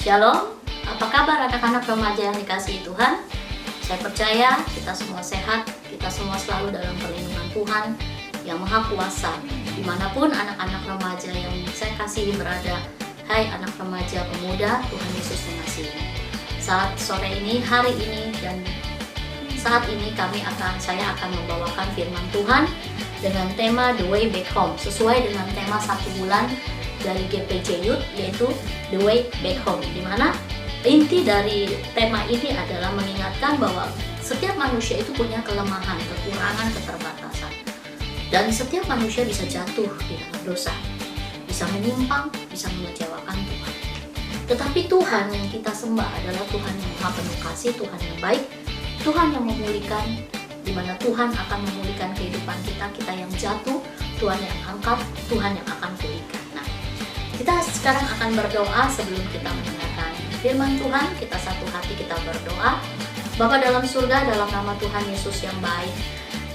Shalom, apa kabar anak-anak remaja yang dikasihi Tuhan? Saya percaya kita semua sehat, kita semua selalu dalam perlindungan Tuhan yang Maha Kuasa. Dimanapun anak-anak remaja yang saya kasihi berada, hai anak remaja pemuda, Tuhan Yesus mengasihi. Saat sore ini, hari ini, dan saat ini saya akan membawakan firman Tuhan dengan tema The Way Back Home, sesuai dengan tema 1 bulan dari GPJ Youth, yaitu The Way Back Home, di mana inti dari tema ini adalah mengingatkan bahwa setiap manusia itu punya kelemahan, kekurangan, keterbatasan, dan setiap manusia bisa jatuh di dalam dosa, bisa menyimpang, bisa mengecewakan Tuhan. Tetapi Tuhan yang kita sembah adalah Tuhan yang Maha Penuh Kasih, Tuhan yang baik, Tuhan yang memulihkan, di mana Tuhan akan memulihkan kehidupan kita yang jatuh, Tuhan yang angkat, Tuhan yang akan pulihkan. Nah, kita sekarang akan berdoa sebelum kita mendengarkan firman Tuhan. Kita satu hati, kita berdoa. Bapa dalam surga, dalam nama Tuhan Yesus yang baik,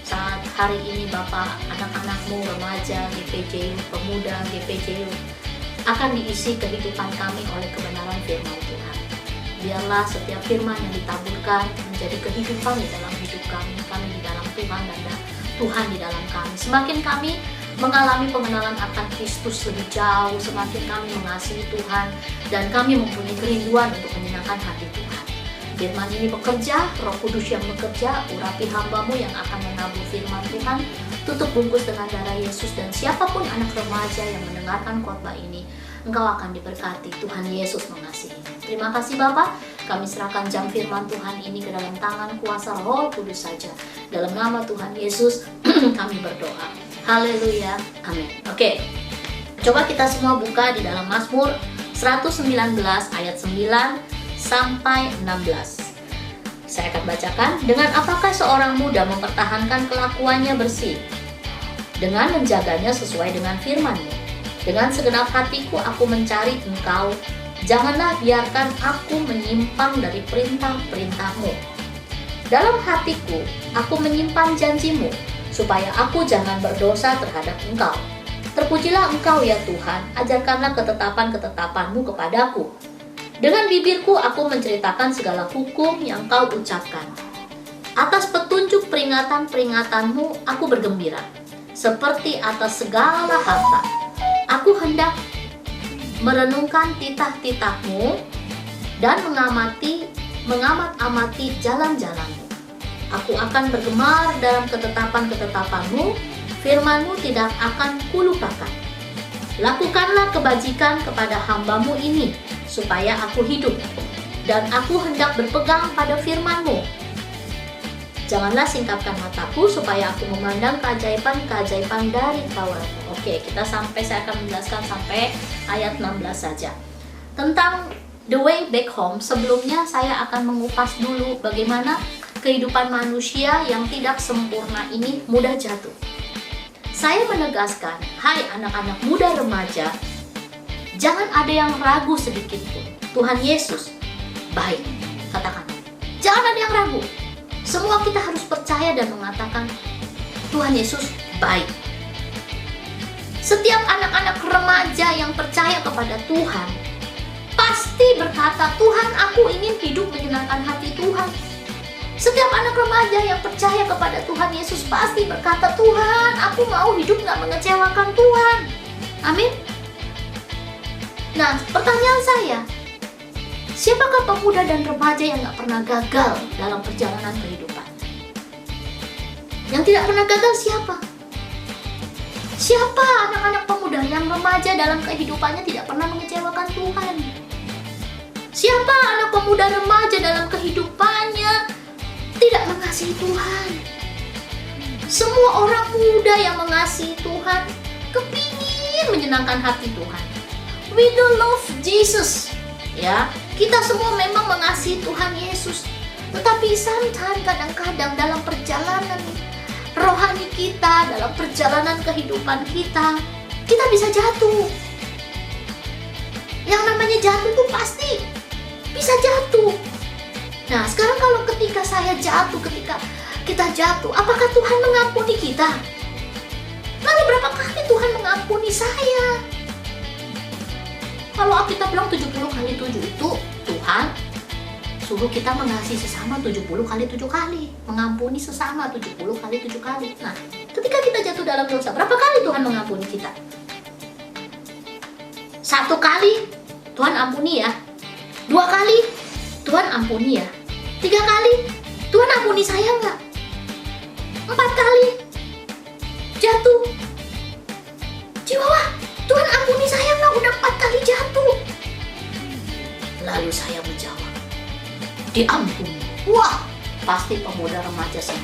saat hari ini Bapa, anak-anakmu, remaja, GPJ, pemuda, GPJ akan diisi kehidupan kami oleh kebenaran firman Tuhan. Biarlah setiap firman yang ditaburkan menjadi kehidupan di dalam hidup kami di dalam Tuhan dan Tuhan di dalam kami. Semakin kami mengalami pengenalan akan Kristus lebih jauh, semakin kami mengasihi Tuhan dan kami mempunyai kerinduan untuk menyenangkan hati Tuhan. Firman ini bekerja, Roh Kudus yang bekerja, urapi hamba-Mu yang akan menabur firman Tuhan, tutup bungkus dengan darah Yesus, dan siapapun anak remaja yang mendengarkan khotbah ini, Engkau akan diberkati. Tuhan Yesus mengasihi. Terima kasih Bapa, kami serahkan jam firman Tuhan ini ke dalam tangan kuasa Roh Kudus saja. Dalam nama Tuhan Yesus kami berdoa. Haleluya, amin. Oke, coba kita semua buka di dalam Mazmur 119 ayat 9 sampai 16. Saya akan bacakan. Dengan apakah seorang muda mempertahankan kelakuannya bersih? Dengan menjaganya sesuai dengan firman-Mu. Dengan segenap hatiku aku mencari Engkau. Janganlah biarkan aku menyimpang dari perintah-perintah-Mu. Dalam hatiku aku menyimpan janji-Mu, supaya aku jangan berdosa terhadap Engkau. Terpujilah Engkau ya Tuhan, ajarkanlah ketetapan-ketetapan-Mu kepadaku. Dengan bibirku aku menceritakan segala hukum yang Kau ucapkan. Atas petunjuk peringatan-peringatan-Mu aku bergembira, seperti atas segala harta. Aku hendak merenungkan titah-titah-Mu dan mengamat-amati jalan-jalan-Mu. Aku akan bergemar dalam ketetapan-ketetapan-Mu, firman-Mu tidak akan kulupakan. Lakukanlah kebajikan kepada hamba-Mu ini, supaya aku hidup, dan aku hendak berpegang pada firman-Mu. Janganlah singkapkan mataku, supaya aku memandang keajaiban-keajaiban dari Taurat-Mu. Oke, saya akan menjelaskan sampai ayat 16 saja. Tentang The Way Back Home, sebelumnya saya akan mengupas dulu bagaimana kehidupan manusia yang tidak sempurna ini mudah jatuh. Saya menegaskan, hai anak-anak muda remaja, jangan ada yang ragu sedikit pun. Tuhan Yesus baik. Katakan, jangan ada yang ragu. Semua kita harus percaya dan mengatakan Tuhan Yesus baik. Setiap anak-anak remaja yang percaya kepada Tuhan pasti berkata, Tuhan, aku ingin hidup menyenangkan hati Tuhan. Setiap anak remaja yang percaya kepada Tuhan Yesus pasti berkata, Tuhan, aku mau hidup gak mengecewakan Tuhan. Amin. Nah, pertanyaan saya, siapakah pemuda dan remaja yang gak pernah gagal dalam perjalanan kehidupan? Yang tidak pernah gagal siapa? Siapa anak-anak pemuda yang remaja dalam kehidupannya tidak pernah mengecewakan Tuhan? Siapa anak pemuda remaja dalam kehidupannya tidak mengasihi Tuhan? Semua orang muda yang mengasihi Tuhan kepingin menyenangkan hati Tuhan. We do love Jesus. Ya, kita semua memang mengasihi Tuhan Yesus. Tetapi sometimes kadang-kadang dalam perjalanan rohani kita, dalam perjalanan kehidupan kita bisa jatuh. Yang namanya jatuh itu pasti bisa jatuh. Nah, sekarang kalau ketika kita jatuh, apakah Tuhan mengampuni kita? Lalu berapa kali Tuhan mengampuni saya? Kalau Alkitab bilang 70 kali 7 itu Tuhan suruh kita mengasihi sesama 70 kali 7 kali, mengampuni sesama 70 kali 7 kali. Nah, ketika kita jatuh dalam dosa, berapa kali Tuhan mengampuni kita? 1 kali Tuhan ampuni ya, 2 kali Tuhan ampuni ya, 3 kali Tuhan ampuni saya nggak? 4 kali jatuh, Chihuahua, Tuhan ampuni saya nggak? Udah 4 kali jatuh. Lalu saya menjawab, diampuni. Wah, pasti pemuda remaja saya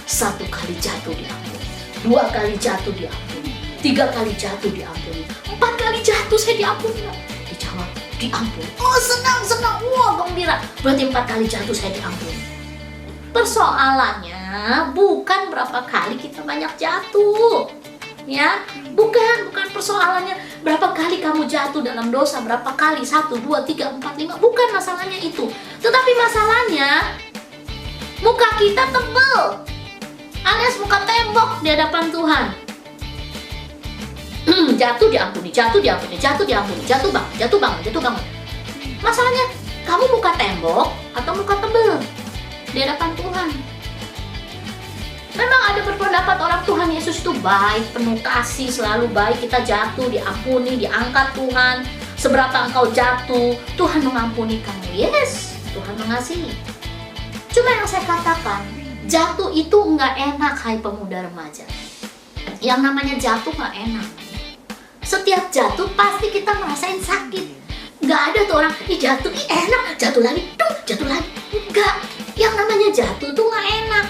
1 kali jatuh diampuni, 2 kali jatuh diampuni, 3 kali jatuh diampuni, 4 kali jatuh saya diampuni. Dijawab, diampuni. Oh, senang, wah gembira. Berarti 4 kali jatuh saya diampuni. Persoalannya bukan berapa kali kita banyak jatuh, ya, bukan persoalannya berapa kali kamu jatuh dalam dosa, berapa kali, 1, 2, 3, 4, 5, bukan masalahnya itu. Tetapi masalahnya muka kita tebal, alias muka tembok di hadapan Tuhan. Jatuh diampuni, jatuh diampuni, jatuh diampuni, jatuh bangun. Masalahnya kamu muka tembok atau muka tebal di hadapan Tuhan. Memang ada berpendapat orang Tuhan Yesus itu baik, penuh kasih, selalu baik. Kita jatuh, diampuni, diangkat Tuhan. Seberapa engkau jatuh, Tuhan mengampuni kamu. Yes, Tuhan mengasihi. Cuma yang saya katakan, jatuh itu nggak enak, hai pemuda remaja. Yang namanya jatuh nggak enak. Setiap jatuh pasti kita ngerasain sakit. Nggak ada tuh orang, jatuh, enak, jatuh lagi. Enggak, yang namanya jatuh tuh nggak enak.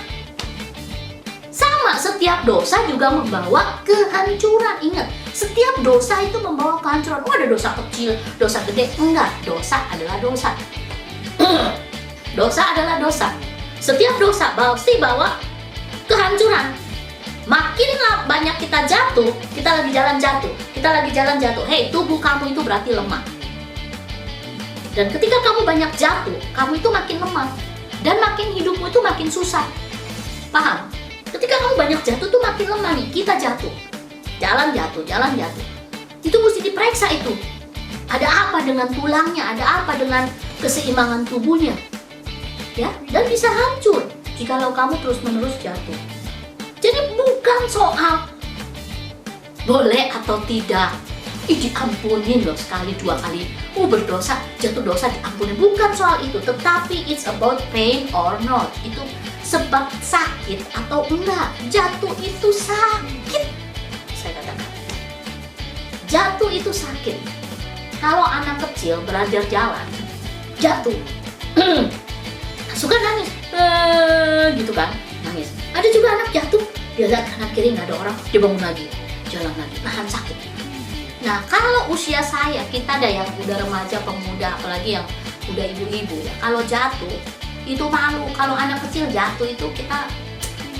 Sama, setiap dosa juga membawa kehancuran. Ingat, setiap dosa itu membawa kehancuran. Oh, ada dosa kecil, dosa gede. Enggak, dosa adalah dosa. Dosa adalah dosa. Setiap dosa pasti bawa kehancuran. Makin banyak kita jatuh, kita lagi jalan jatuh. Hei, tubuh kamu itu berarti lemah. Dan ketika kamu banyak jatuh, kamu itu makin lemah. Dan makin hidupmu itu makin susah. Paham? Ketika kamu banyak jatuh tuh makin lemah nih, kita jatuh. Jalan jatuh. Itu mesti diperiksa itu. Ada apa dengan tulangnya, ada apa dengan keseimbangan tubuhnya. Ya, dan bisa hancur jikalau kamu terus-menerus jatuh. Jadi bukan soal boleh atau tidak. Diampunin loh sekali, 2 kali. Berdosa, jatuh dosa diampunin. Bukan soal itu, tetapi it's about pain or not. Itu sebab sakit atau enggak. Jatuh itu sakit. Saya katakan, jatuh itu sakit. Kalau anak kecil belajar jalan, jatuh, suka nangis, gitu kan, nangis. Ada juga anak jatuh, dia lihat kanan kiri nggak ada orang, dia bangun lagi, jalan lagi, nahan sakit. Nah, kalau usia saya, kita ada yang udah remaja, pemuda, apalagi yang udah ibu-ibu ya, kalau jatuh itu malu. Kalau anak kecil jatuh itu kita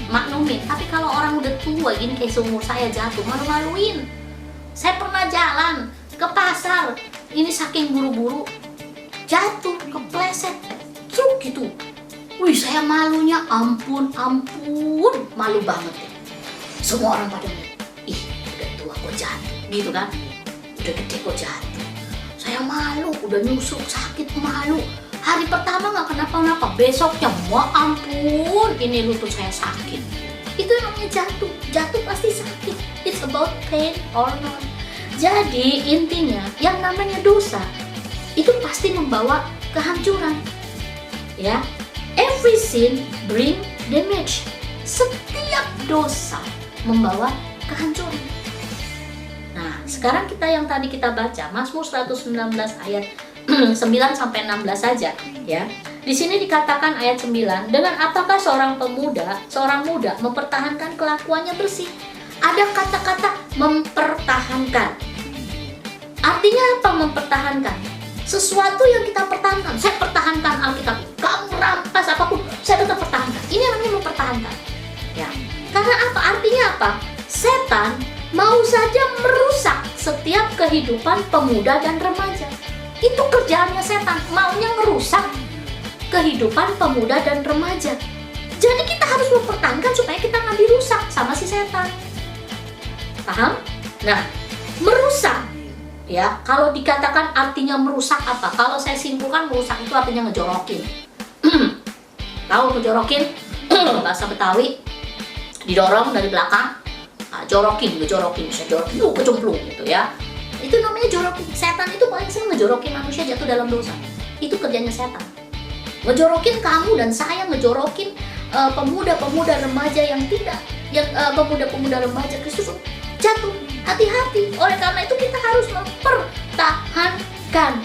maklumin. Tapi kalau orang udah tua gini kayak seumur saya jatuh, malu-maluin. Saya pernah jalan ke pasar, ini saking buru-buru jatuh, kepleset, truk gitu. Wih, saya malunya ampun, malu banget ya. Semua orang pada udah tua kok jatuh, gitu kan? Udah gede kok jatuh. Saya malu, udah nyusuk, sakit, malu. Hari pertama nggak kenapa-napa, besoknya ampun, ini lutut saya sakit. Itu yang namanya jatuh pasti sakit. It's about pain or not. Jadi intinya yang namanya dosa itu pasti membawa kehancuran. Ya, every sin bring damage. Setiap dosa membawa kehancuran. Nah, sekarang kita yang tadi kita baca Mazmur 119 ayat 9 sampai 16 saja ya. Di sini dikatakan ayat 9, dengan apakah seorang muda mempertahankan kelakuannya bersih? Ada kata-kata mempertahankan. Artinya apa mempertahankan? Sesuatu yang kita pertahankan. Saya pertahankan Alkitab. Kamu rampas apapun, saya tetap pertahankan. Ini namanya mempertahankan. Ya. Karena apa? Artinya apa? Setan mau saja merusak setiap kehidupan pemuda dan remaja. Itu kerjaannya setan, maunya merusak kehidupan pemuda dan remaja. Jadi kita harus mempertahankan supaya kita nggak dirusak sama si setan. Paham? Nah, merusak Ya, kalau dikatakan artinya merusak apa? Kalau saya simpulkan merusak itu artinya ngejorokin. Tahu ngejorokin? Bahasa Betawi, didorong dari belakang, jorokin, ngejorokin, bisa jorokin, kecemplung gitu ya. Itu namanya jorokin. Setan itu paling sering ngejorokin manusia jatuh dalam dosa. Itu kerjanya setan. Ngejorokin kamu dan saya, ngejorokin pemuda-pemuda remaja yang tidak, pemuda-pemuda remaja Kristus jatuh. Hati-hati. Oleh karena itu kita harus mempertahankan,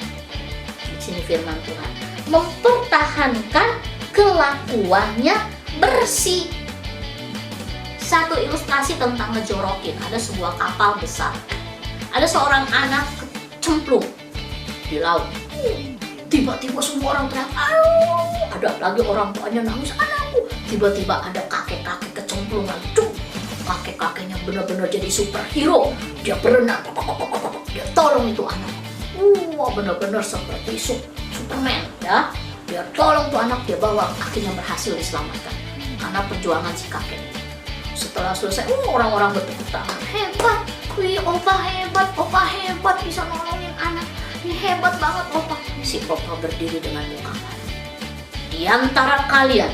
di sini firman Tuhan, mempertahankan kelakuannya bersih. Satu ilustrasi tentang ngejorokin, ada sebuah kapal besar. Ada seorang anak kecemplung di laut. Tiba-tiba semua orang teriak, aduh, ada lagi orang tuanya nangis, anakku. Tiba-tiba ada kakek-kakek kecemplung lagi. Kakek-kakeknya benar-benar jadi superhero. Dia berenang, dia tolong itu anak. Benar-benar seperti Superman ya. Dia tolong tuh anak, dia bawa, akhirnya berhasil diselamatkan karena perjuangan si kakek. Setelah selesai, orang-orang bertepuk tangan, hebat, wih opa hebat bisa nolongin anak, ini hebat banget opa. Si opa berdiri dengan muka marah. Di antara kalian,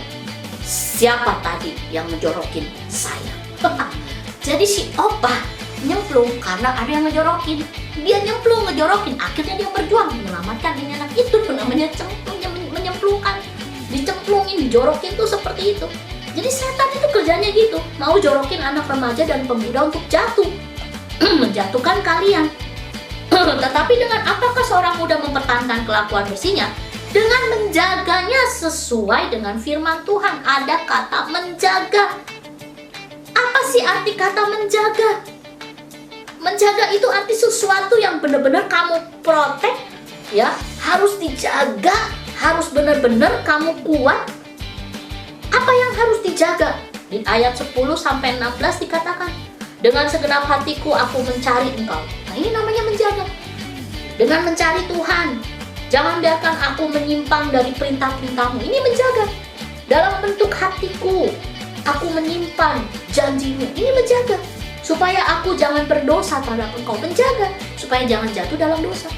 siapa tadi yang ngejorokin saya? Jadi si opa nyemplung karena ada yang ngejorokin. Dia nyemplung, ngejorokin, akhirnya dia berjuang menyelamatkan ini anak. Itu tuh namanya menyemplungkan, dicemplungin, dijorokin tuh seperti itu. Jadi setan itu kerjanya gitu, mau jorokin anak remaja dan pemuda untuk jatuh, menjatuhkan kalian. Tetapi dengan apakah seorang muda mempertahankan kelakuan bersihnya? Dengan menjaganya sesuai dengan firman Tuhan. Ada kata menjaga. Apa sih arti kata menjaga? Menjaga itu arti sesuatu yang benar-benar kamu protek, ya, harus dijaga, harus benar-benar kamu kuat. Apa yang harus dijaga? Di ayat 10-16 dikatakan, dengan segenap hatiku aku mencari engkau. Nah, ini namanya menjaga. Dengan mencari Tuhan, jangan biarkan aku menyimpang dari perintah-perintahmu. Ini menjaga. Dalam bentuk hatiku, aku menyimpan janjimu. Ini menjaga. Supaya aku jangan berdosa terhadap engkau. Menjaga. Supaya jangan jatuh dalam dosa.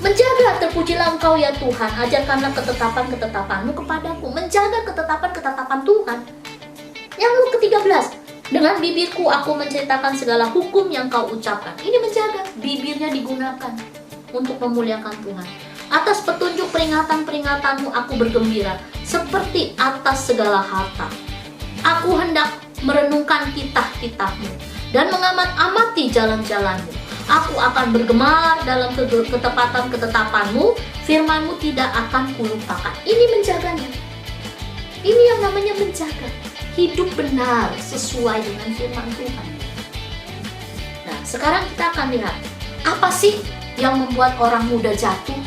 Menjaga, terpujilah engkau ya Tuhan. Ajarkanlah ketetapan-ketetapanmu kepadaku. Menjaga ketetapan-ketetapan Tuhan. Yang ke-13, dengan bibirku aku menceritakan segala hukum yang kau ucapkan. Ini menjaga. Bibirnya digunakan untuk memuliakan Tuhan. Atas petunjuk peringatan-peringatanmu aku bergembira, seperti atas segala harta. Aku hendak merenungkan titah-titahmu dan mengamat-amati jalan-jalanmu. Aku akan bergema dalam ketepatan-ketetapanmu, firmanmu tidak akan kulupakan. Ini menjaganya. Ini yang namanya menjaga. Hidup benar sesuai dengan firman Tuhan. Nah, sekarang kita akan lihat, apa sih yang membuat orang muda jatuh?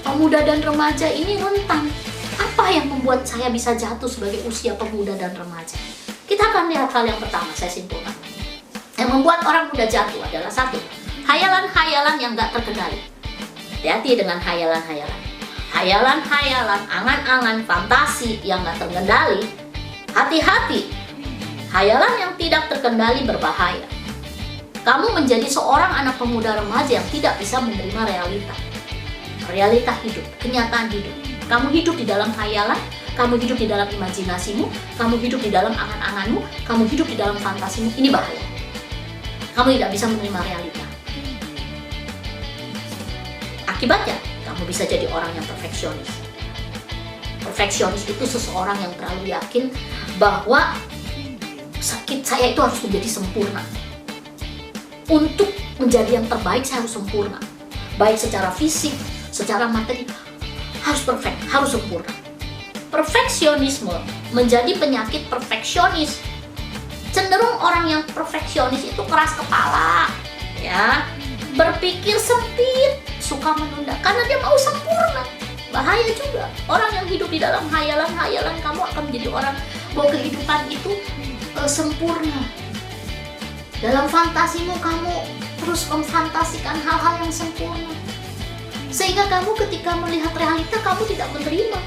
Pemuda dan remaja ini rentan. Apa yang membuat saya bisa jatuh sebagai usia pemuda dan remaja? Kita akan lihat hal yang pertama, saya simpulkan. Yang membuat orang muda jatuh adalah satu, hayalan-hayalan yang gak terkendali. Hati-hati dengan hayalan-hayalan. Hayalan-hayalan, angan-angan, fantasi yang gak terkendali. Hati-hati. Hayalan yang tidak terkendali berbahaya. Kamu menjadi seorang anak pemuda remaja yang tidak bisa menerima realita hidup, kenyataan hidup. Kamu hidup di dalam hayalan, kamu hidup di dalam imajinasimu, kamu hidup di dalam angan-anganmu, kamu hidup di dalam fantasimu. Ini bahaya. Kamu tidak bisa menerima realita. Akibatnya, kamu bisa jadi orang yang perfeksionis. Perfeksionis itu seseorang yang terlalu yakin bahwa sakit saya itu harus menjadi sempurna. Untuk menjadi yang terbaik, saya harus sempurna. Baik secara fisik, secara materi, harus perfect, harus sempurna. Perfeksionisme menjadi penyakit perfeksionis. Cenderung orang yang perfeksionis itu keras kepala, ya, berpikir sempit, suka menunda karena dia mau sempurna. Bahaya juga. Orang yang hidup di dalam hayalan-hayalan, kamu akan menjadi orang bahwa kehidupan itu sempurna. Dalam fantasimu kamu terus memfantasikan hal-hal yang sempurna, sehingga kamu ketika melihat realita kamu tidak menerima.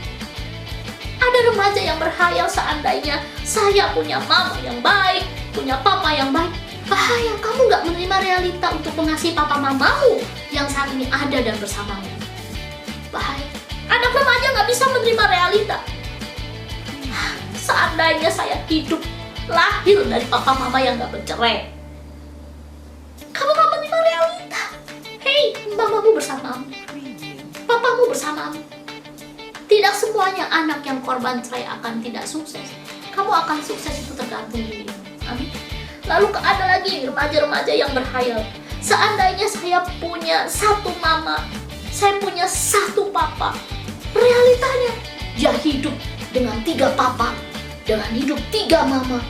Ada remaja yang berhayal seandainya saya punya mama yang baik, punya papa yang baik. Bahaya, kamu nggak menerima realita untuk mengasihi papa mamamu yang saat ini ada dan bersamamu. Bahaya, anak remaja nggak bisa menerima realita. Seandainya saya hidup lahir dari papa mama yang nggak bercerai, kamu nggak menerima realita. Hei, mamamu bersamamu, papamu bersamamu. Tidak semuanya anak yang korban cerai akan tidak sukses. Kamu akan sukses, itu tergantung dirimu. Amin. Lalu ada lagi remaja-remaja yang berhayal. Seandainya saya punya satu mama, saya punya satu papa. Realitanya, dia hidup dengan 3 papa, dengan hidup 3 mama.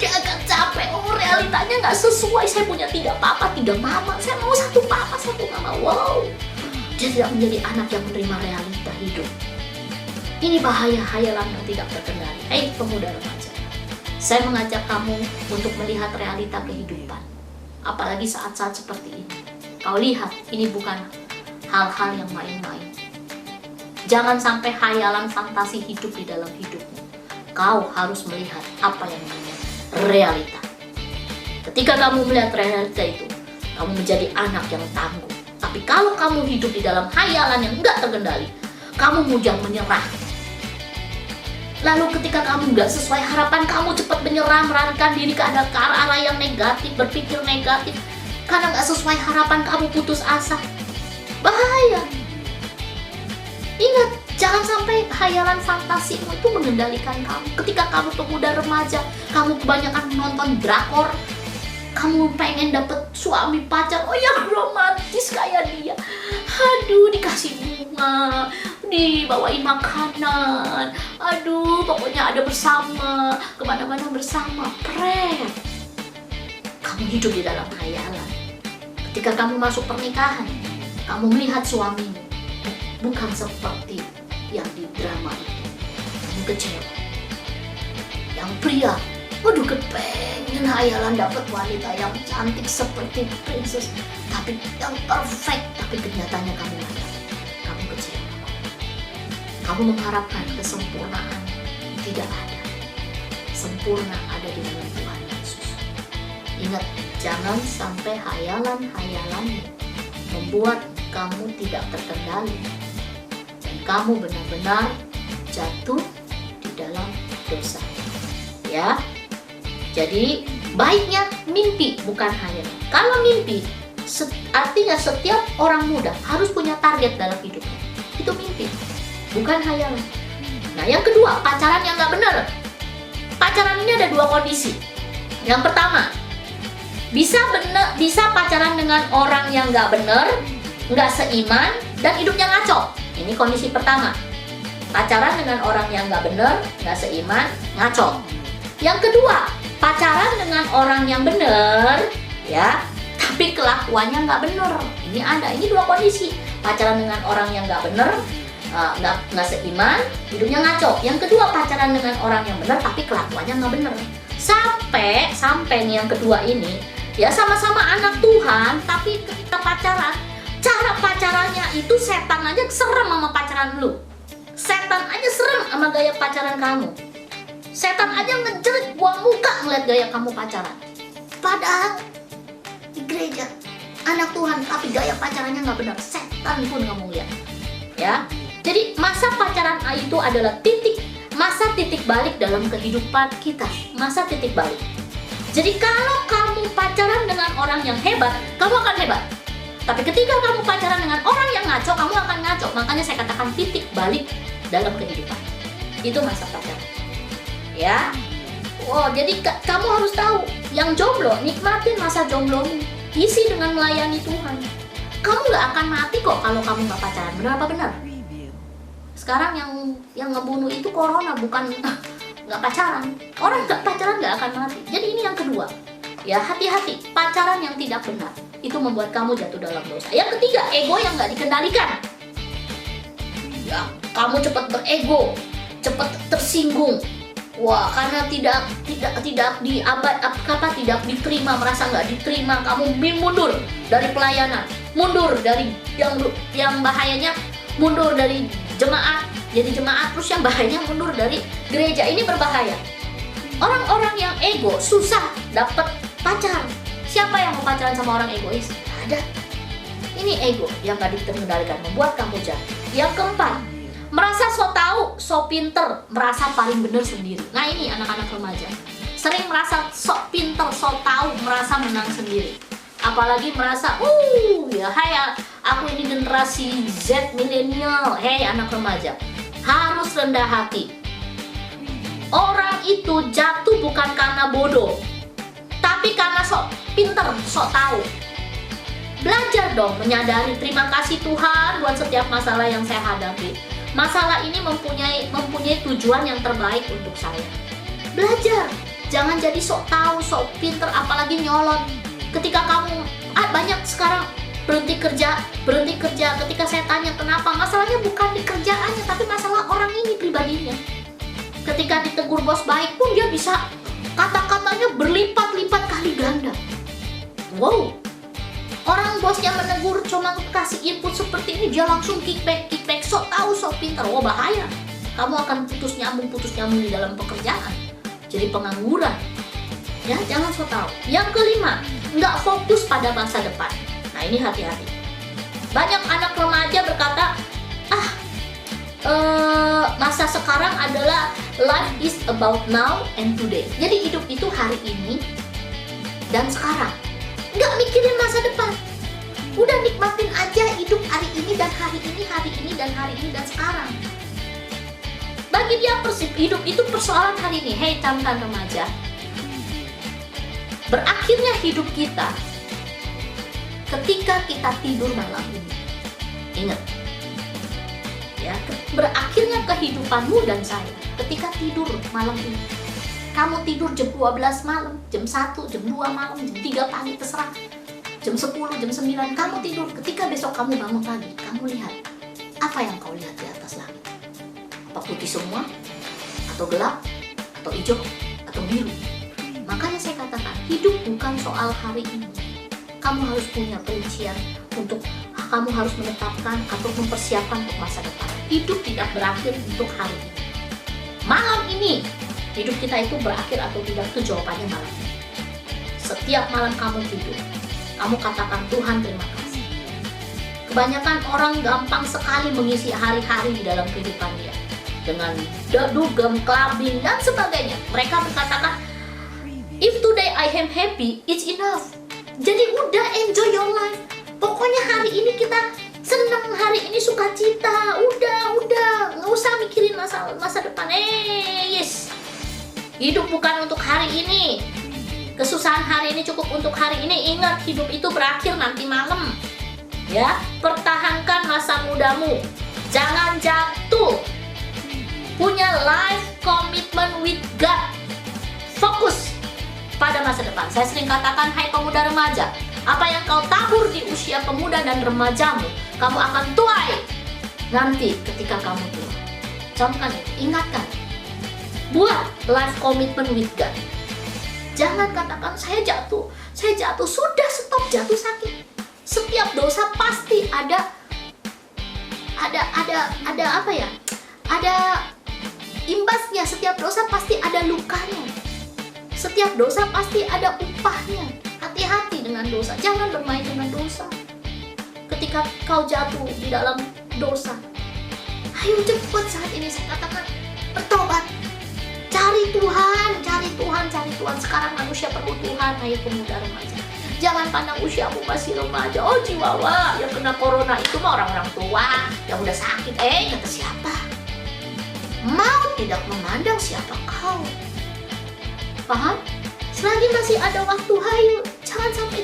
Dia akan capek. Oh, realitanya nggak sesuai. Saya punya 3 papa, 3 mama. Saya mau 1 papa, 1 mama. Wow. Dia tidak menjadi anak yang menerima realita hidup. Ini bahaya hayalan yang tidak terkendali. Hei pemuda remaja, saya mengajak kamu untuk melihat realita kehidupan. Apalagi saat-saat seperti ini. Kau lihat, ini bukan hal-hal yang main-main. Jangan sampai hayalan fantasi hidup di dalam hidupmu. Kau harus melihat apa yang namanya realita. Ketika kamu melihat realita itu, kamu menjadi anak yang tangguh. Tapi kalau kamu hidup di dalam hayalan yang enggak terkendali, kamu mudah menyerah. Lalu ketika kamu enggak sesuai harapan, kamu cepat menyerah, melarikan diri ke arah yang negatif, berpikir negatif. Karena enggak sesuai harapan, kamu putus asa. Bahaya. Ingat, jangan sampai hayalan fantasimu itu mengendalikan kamu. Ketika kamu pemuda remaja, kamu kebanyakan menonton drakor, kamu pengen dapet suami pacar, oh ya romantis kayak dia. Aduh, dikasih bunga, dibawain makanan, aduh pokoknya ada bersama, kemana-mana bersama. Pret, kamu hidup di dalam hayalan. Ketika kamu masuk pernikahan, kamu melihat suamimu bukan seperti yang di drama itu. Kamu kecewa. Yang pria, waduh kepengen hayalan dapat wanita yang cantik seperti princess, tapi yang perfect, tapi kenyataannya kamu nggak dapat. Kamu kecewa. Kamu mengharapkan kesempurnaan, tidak ada. Sempurna ada di dalam Tuhan Yesus. Ingat, jangan sampai hayalan-hayalanmu membuat kamu tidak terkendali dan kamu benar-benar jatuh di dalam dosa. Ya. Jadi baiknya mimpi bukan hayalan. Kalau mimpi, artinya setiap orang muda harus punya target dalam hidupnya. Itu mimpi, bukan hayalan. Nah, yang kedua, pacaran yang nggak benar. Pacaran ini ada 2 kondisi. Yang pertama, bisa pacaran dengan orang yang nggak benar, nggak seiman, dan hidupnya ngaco. Ini kondisi pertama. Pacaran dengan orang yang nggak benar, nggak seiman, ngaco. Yang kedua, pacaran dengan orang yang benar, ya, tapi kelakuannya nggak benar. Ini ada, ini 2 kondisi. Pacaran dengan orang yang nggak benar, nggak seiman, hidupnya ngaco. Yang kedua, pacaran dengan orang yang benar, tapi kelakuannya nggak benar. Sampai nih yang kedua ini, ya sama-sama anak Tuhan, tapi ketika pacaran, cara pacarannya itu setan aja serem sama pacaran lu. Setan aja serem sama gaya pacaran kamu. Setan aja ngejerit buang muka ngeliat gaya kamu pacaran. Padahal di gereja anak Tuhan tapi gaya pacarannya nggak benar. Setan pun kamu lihat. Ya. Jadi masa pacaran itu adalah masa titik balik dalam kehidupan kita. Masa titik balik. Jadi kalau kamu pacaran dengan orang yang hebat, kamu akan hebat. Tapi ketika kamu pacaran dengan orang yang ngaco, kamu akan ngaco. Makanya saya katakan titik balik dalam kehidupan. Itu masa pacaran. Ya, wow, jadi kamu harus tahu, yang jomblo, nikmatin masa jomblomu, isi dengan melayani Tuhan. Kamu nggak akan mati kok kalau kamu nggak pacaran. Benar apa benar? Sekarang yang ngebunuh itu corona, bukan nggak pacaran. Orang nggak pacaran nggak akan mati. Jadi ini yang kedua. Ya, hati-hati, pacaran yang tidak benar itu membuat kamu jatuh dalam dosa. Yang ketiga, ego yang nggak dikendalikan. Ya, kamu cepat berego, cepat tersinggung. Wah, karena tidak diterima, merasa nggak diterima, kamu mundur dari pelayanan, mundur dari yang bahayanya, mundur dari jemaat, jadi jemaat, terus yang bahayanya mundur dari gereja. Ini berbahaya. Orang-orang yang ego susah dapat Pacar. Siapa yang mau pacaran sama orang egois? Ada. Ini ego yang gak dikendalikan, membuat kamu jatuh. Yang keempat, merasa so tahu, so pinter, merasa paling benar sendiri. Nah ini anak-anak remaja, sering merasa sok pinter, sok tahu, merasa menang sendiri. Apalagi merasa, ya hai, aku ini generasi Z milenial. Hei anak remaja, harus rendah hati. Orang itu jatuh bukan karena bodoh, tapi karena sok pinter, sok tahu. Belajar dong menyadari, terima kasih Tuhan buat setiap masalah yang saya hadapi. Masalah ini mempunyai tujuan yang terbaik untuk saya. Belajar, jangan jadi sok tahu, sok pinter, apalagi nyolot. Ketika kamu, banyak sekarang berhenti kerja. Ketika saya tanya kenapa, masalahnya bukan di kerjaannya, tapi masalah orang ini pribadinya. Ketika ditegur bos baik pun dia bisa kata-katanya berlipat-lipat kali ganda. Wow. Orang bosnya menegur cuma kasih input seperti ini, dia langsung kickback, sok tahu, sok pintar. Oh bahaya, kamu akan putus nyambung di dalam pekerjaan, jadi pengangguran. Ya jangan sok tahu. Yang kelima, nggak fokus pada masa depan. Nah ini hati-hati. Banyak anak remaja berkata, masa sekarang adalah life is about now and today. Jadi hidup itu hari ini dan sekarang. Nggak mikirin masa depan, udah nikmatin aja hidup hari ini dan hari ini dan sekarang. Bagi dia hidup itu persoalan hari ini. Hei teman-teman remaja, berakhirnya hidup kita ketika kita tidur malam ini. Ingat ya, berakhirnya kehidupanmu dan saya ketika tidur malam ini. Kamu tidur jam 12 malam, jam 1, jam 2 malam, jam 3 pagi, terserah. Jam 10, jam 9, kamu tidur. Ketika besok kamu bangun pagi, kamu lihat. Apa yang kau lihat di atas langit? Apa putih semua? Atau gelap? Atau hijau? Atau biru? Makanya saya katakan, hidup bukan soal hari ini. Kamu harus punya perincian untuk, kamu harus menetapkan atau mempersiapkan untuk masa depan. Hidup tidak berakhir untuk hari ini. Malam ini, hidup kita itu berakhir atau tidak, itu jawabannya malam. Setiap malam kamu tidur, kamu katakan Tuhan terima kasih. Kebanyakan orang gampang sekali mengisi hari-hari di dalam kehidupan dia dengan dugem, clubbing dan sebagainya. Mereka berkatakan, if today I am happy, it's enough. Jadi udah enjoy your life. Pokoknya hari ini kita senang, hari ini sukacita. Udah, nggak usah mikirin masa depan. Yes. Hidup bukan untuk hari ini. Kesusahan hari ini cukup untuk hari ini. Ingat, hidup itu berakhir nanti malam. Ya, pertahankan masa mudamu. Jangan jatuh. Punya life commitment with God. Fokus pada masa depan. Saya sering katakan, hai pemuda remaja, apa yang kau tabur di usia pemuda dan remajamu, kamu akan tuai nanti ketika kamu tua. Camkan itu, ingatkan. Buat life commitment with God. Jangan katakan saya jatuh, sudah stop, jatuh sakit. Setiap dosa pasti ada apa ya? Ada imbasnya. Setiap dosa pasti ada lukanya. Setiap dosa pasti ada upahnya. Hati-hati dengan dosa. Jangan bermain dengan dosa. Ketika kau jatuh di dalam dosa, ayo cepat saat ini saya katakan bertobat. Cari Tuhan. Sekarang manusia perlu Tuhan, ayo pemuda remaja. Jangan pandang usiamu masih remaja. Oh jiwawa, yang kena corona itu mah orang-orang tua yang udah sakit. Kata siapa? Mau tidak memandang siapa kau. Paham? Selagi masih ada waktu, hayu, jangan sampai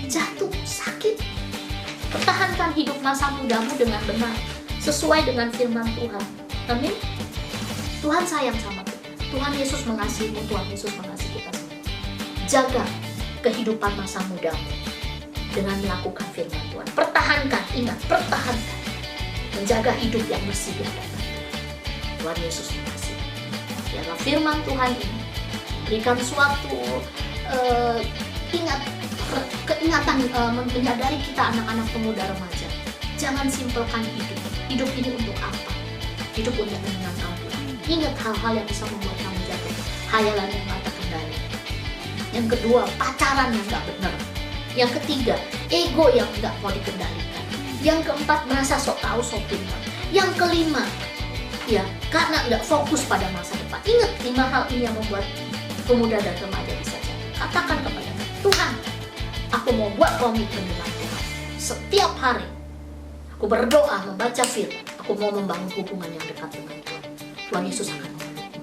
jatuh, sakit. Pertahankan hidup masa mudamu dengan benar, sesuai dengan firman Tuhan. Amin. Tuhan sayang sama kita. Tuhan Yesus mengasihimu, Tuhan Yesus mengasihi kita semua. Jaga kehidupan masa mudamu dengan melakukan firman Tuhan. Pertahankan, ingat, pertahankan. Menjaga hidup yang bersih di hadapan Tuhan. Tuhan Yesus mengasihi. Biarlah firman Tuhan ini berikan suatu keingatan, menyadari kita anak-anak pemuda remaja. Jangan simpelkan hidup. Hidup ini untuk apa? Hidup untuk menyenangkan Tuhan. Ingat hal-hal yang bisa membuat kamu jatuh. Hayalan yang tak terkendali. Yang kedua, pacaran yang gak benar. Yang ketiga, ego yang gak mau dikendalikan. Yang keempat, merasa sok tahu, sok pintar. Yang kelima, ya karena nggak fokus pada masa depan. Ingat, 5 hal ini yang membuat pemuda dan remaja bisa jatuh. Katakan kepada Tuhan, aku mau buat komitmen dengan Tuhan. Setiap hari aku berdoa, membaca firman. Aku mau membangun hubungan yang dekat dengan Tuhan. Tuhan Yesus akan menolongku.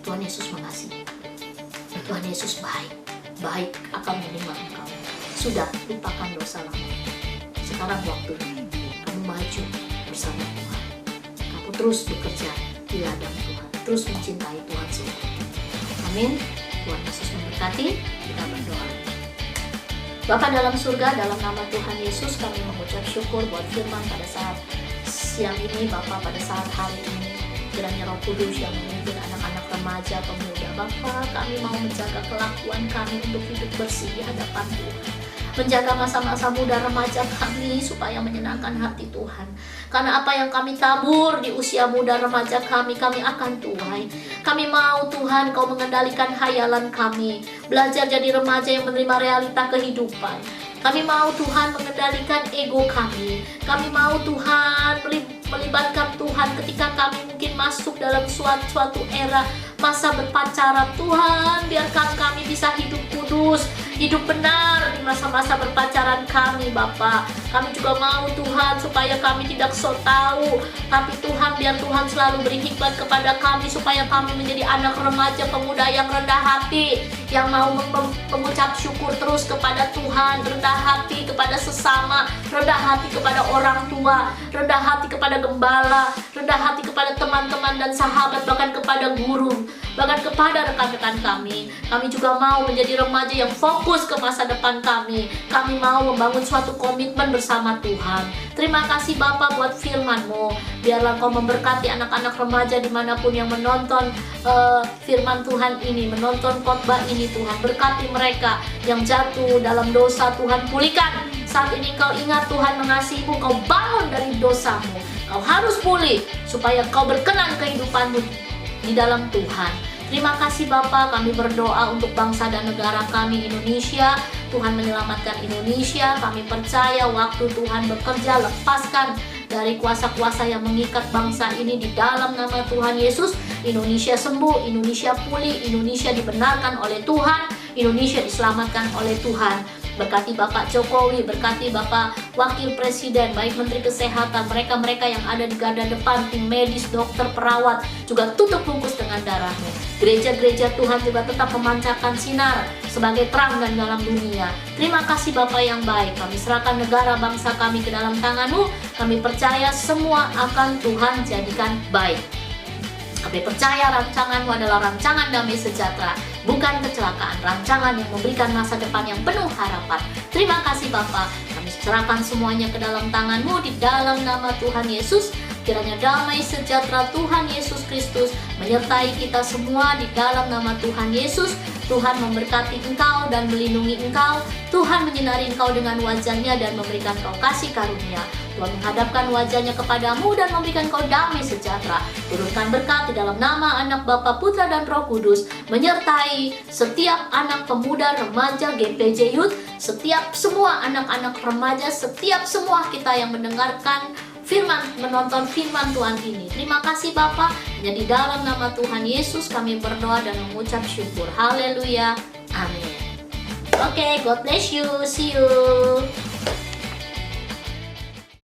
Tuhan Yesus mengasihi. Tuhan Yesus baik. Baik akan menerima engkau. Sudah, lupakan dosa lama. Sekarang waktunya kamu maju bersama Tuhan. Kamu terus bekerja di ladang Tuhan. Terus mencintai Tuhan sendiri. Amin. Tuhan Yesus memberkati. Kita berdoa. Bapa dalam surga, dalam nama Tuhan Yesus kami mengucap syukur buat firman pada saat siang ini, Bapa, pada saat hari ini. Kiranya Roh Kudus yang memimpin anak-anak remaja, pemuda, Bapa, kami mau menjaga kelakuan kami untuk hidup bersih di hadapan Tuhan. Menjaga masa-masa muda remaja kami supaya menyenangkan hati Tuhan. Karena apa yang kami tabur di usia muda remaja kami akan tuai. Kami mau Tuhan Kau mengendalikan hayalan kami. Belajar jadi remaja yang menerima realita kehidupan. Kami mau Tuhan mengendalikan ego kami. Kami mau Tuhan melibatkan Tuhan ketika kami mungkin masuk dalam suatu era masa berpacaran. Tuhan, biarkan kami bisa hidup kudus, hidup benar di masa-masa berpacaran kami, Bapa. Kami juga mau Tuhan supaya kami tidak so tahu, tapi Tuhan, biar Tuhan selalu beri hikmat kepada kami supaya kami menjadi anak remaja pemuda yang rendah hati, yang mau mengucap syukur terus kepada Tuhan, rendah hati kepada sesama, rendah hati kepada orang tua, rendah hati kepada gembala, rendah hati kepada teman-teman dan sahabat, bahkan kepada guru, bahkan kepada rekan-rekan kami. Kami juga mau menjadi remaja yang fokus ke masa depan kami. Kami mau membangun suatu komitmen bersama Tuhan. Terima kasih Bapa buat firman-Mu. Biarlah Kau memberkati anak-anak remaja dimanapun yang menonton firman Tuhan ini, menonton khotbah ini Tuhan. Berkati mereka yang jatuh dalam dosa, Tuhan pulihkan. Saat ini Kau ingat Tuhan mengasihi-Mu, Kau bangun dari dosa-Mu. Kau harus pulih supaya Kau berkenan kehidupan-Mu di dalam Tuhan. Terima kasih Bapa, kami berdoa untuk bangsa dan negara kami Indonesia. Tuhan menyelamatkan Indonesia. Kami percaya waktu Tuhan bekerja, lepaskan dari kuasa-kuasa yang mengikat bangsa ini di dalam nama Tuhan Yesus. Indonesia sembuh, Indonesia pulih, Indonesia dibenarkan oleh Tuhan, Indonesia diselamatkan oleh Tuhan. Berkati Bapak Jokowi, berkati Bapak Wakil Presiden, baik Menteri Kesehatan, mereka-mereka yang ada di garda depan, tim medis, dokter, perawat, juga tutup bungkus dengan darah-Mu. Gereja-gereja Tuhan juga tetap memancarkan sinar sebagai terang dan dalam dunia. Terima kasih Bapak yang baik. Kami serahkan negara bangsa kami ke dalam tangan-Mu. Kami percaya semua akan Tuhan jadikan baik. Kami percaya rancangan-Mu adalah rancangan damai sejahtera, bukan kecelakaan, rancangan yang memberikan masa depan yang penuh harapan. Terima kasih Bapa, kami serahkan semuanya ke dalam tangan-Mu di dalam nama Tuhan Yesus. Kiranya damai sejahtera Tuhan Yesus Kristus menyertai kita semua di dalam nama Tuhan Yesus. Tuhan memberkati engkau dan melindungi engkau. Tuhan menyinari engkau dengan wajah-Nya dan memberikan kau kasih karunia. Tuhan menghadapkan wajah-Nya kepadamu dan memberikan kau damai sejahtera. Turunkan berkat di dalam nama Anak, Bapa, Putra, dan Roh Kudus, menyertai setiap anak pemuda, remaja, GPJ Youth, setiap semua anak-anak remaja, setiap semua kita yang mendengarkan firman, menonton firman Tuhan ini. Terima kasih Bapa. Hanya di dalam nama Tuhan Yesus kami berdoa dan mengucap syukur. Haleluya. Amin. Oke, God bless you. See you.